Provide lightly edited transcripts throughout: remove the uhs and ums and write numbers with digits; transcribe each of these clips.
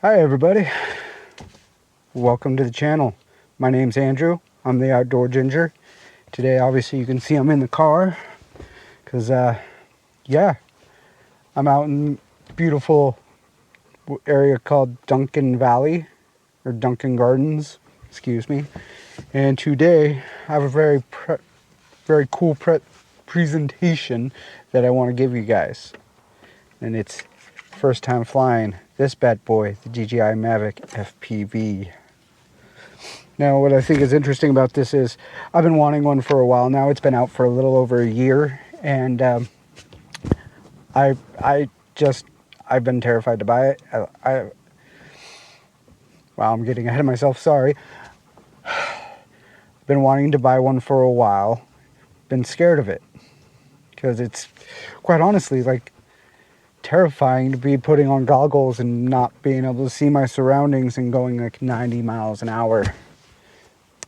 Hi everybody, welcome to the channel. My name's Andrew. I'm the Outdoor Ginger. Today obviously you can see I'm in the car because yeah, I'm out in beautiful area called Duncan Valley or Duncan Gardens, excuse me. And today I have a very cool presentation that I want to give you guys. And it's first time flying this bad boy, the DJI FPV. Now, what I think is interesting about this is I've been wanting one for a while now. It's been out for a little over a year, and I've been terrified to buy it. Wow, I'm getting ahead of myself. Sorry. Been wanting to buy one for a while. Been scared of it because it's quite honestly like terrifying to be putting on goggles and not being able to see my surroundings and going like 90 miles an hour.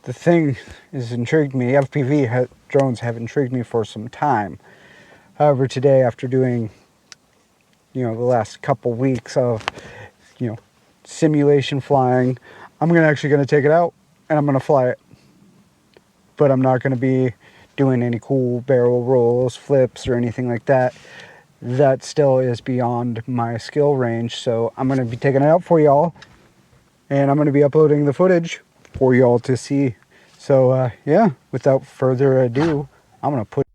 The thing has intrigued me. FPV drones have intrigued me for some time. However, today, after doing, the last couple weeks of, simulation flying, I'm actually going to take it out and I'm going to fly it. But I'm not going to be doing any cool barrel rolls, flips, or anything like that. That still is beyond my skill range. So I'm going to be taking it out for y'all, and I'm going to be uploading the footage for y'all to see. So yeah, without further ado, I'm going to put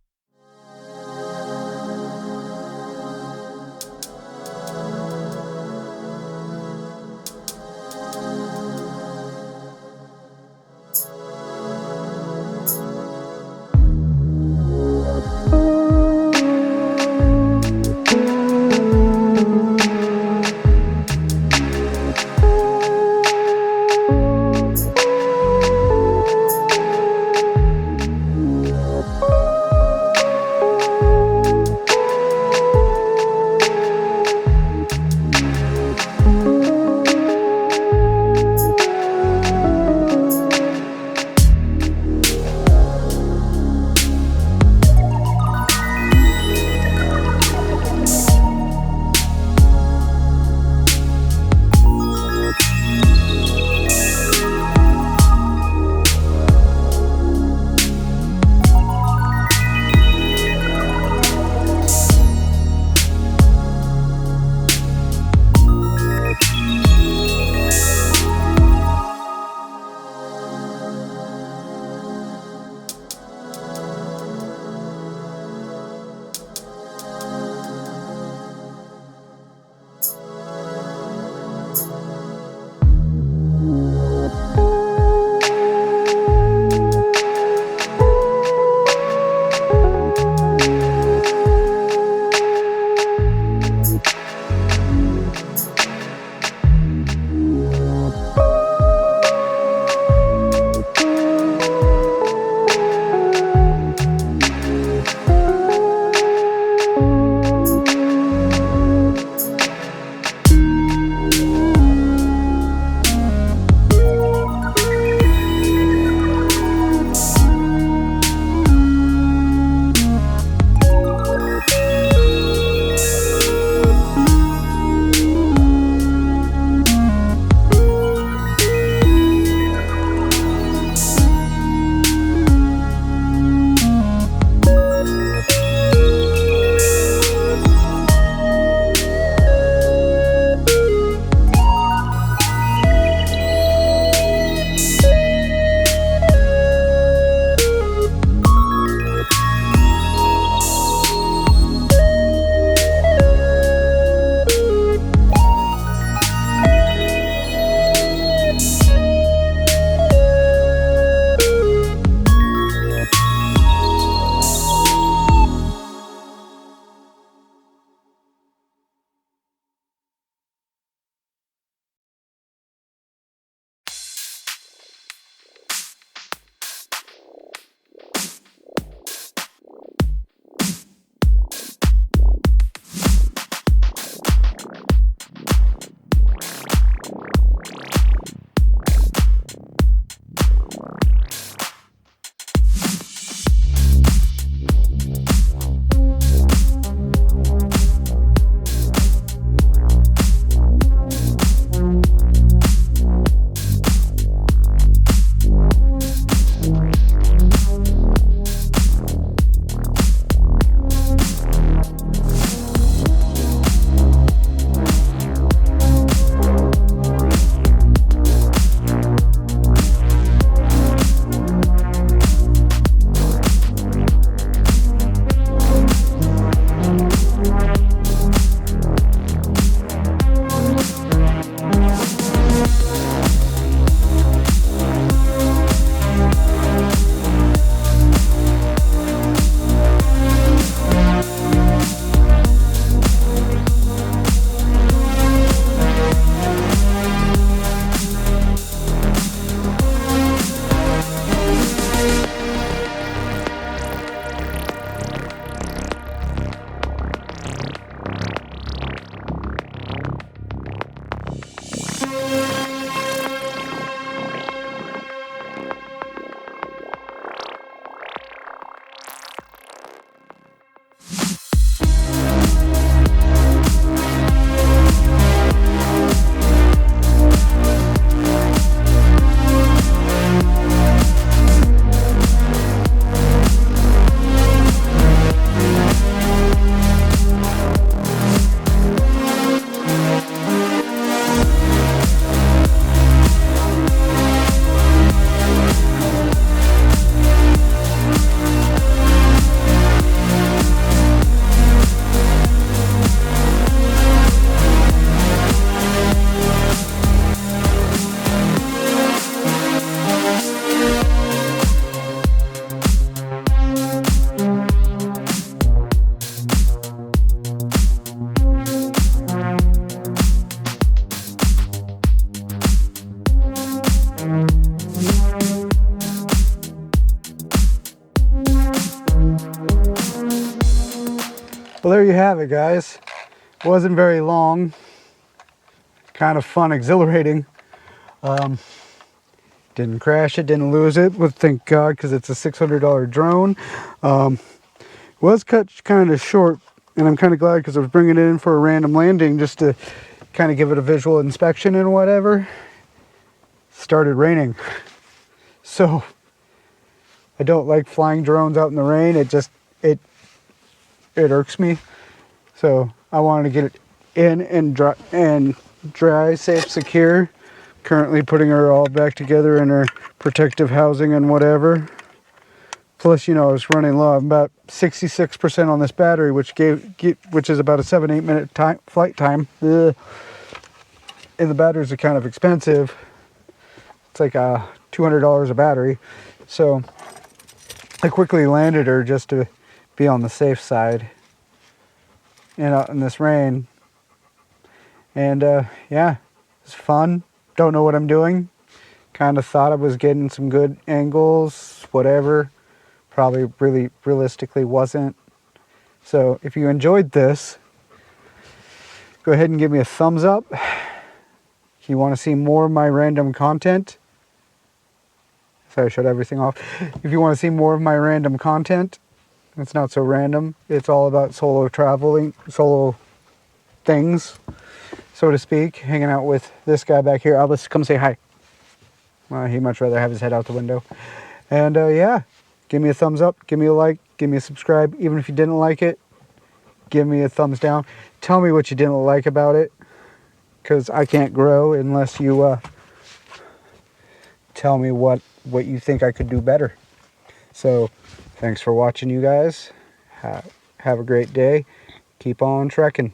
you have it, guys. Wasn't very long. Kind of fun, exhilarating. Didn't crash it, didn't lose it, but thank God, because it's a $600 drone. Was cut kind of short, and I'm kind of glad because I was bringing it in for a random landing just to kind of give it a visual inspection and whatever. Started raining. So I don't like flying drones out in the rain. It irks me. So I wanted to get it in and dry, safe, secure. Currently putting her all back together in her protective housing and whatever. Plus, you know, I was running low. I'm about 66% on this battery, which is about a 7-8 minute flight time. Ugh. And the batteries are kind of expensive. It's like $200 a battery. So I quickly landed her just to be on the safe side. And out in this rain. And yeah, it's fun. Don't know what I'm doing. Kind of thought I was getting some good angles, whatever. Probably really realistically wasn't. So if you enjoyed this, go ahead and give me a thumbs up. If you want to see more of my random content. Sorry, I shut everything off. If you want to see more of my random content, it's not so random. It's all about solo traveling, solo things, so to speak. Hanging out with this guy back here. Let's come say hi. He'd much rather have his head out the window. And yeah, give me a thumbs up, give me a like, give me a subscribe. Even if you didn't like it, give me a thumbs down. Tell me what you didn't like about it, because I can't grow unless you tell me what you think I could do better. So thanks for watching, you guys. Have a great day. Keep on trekking.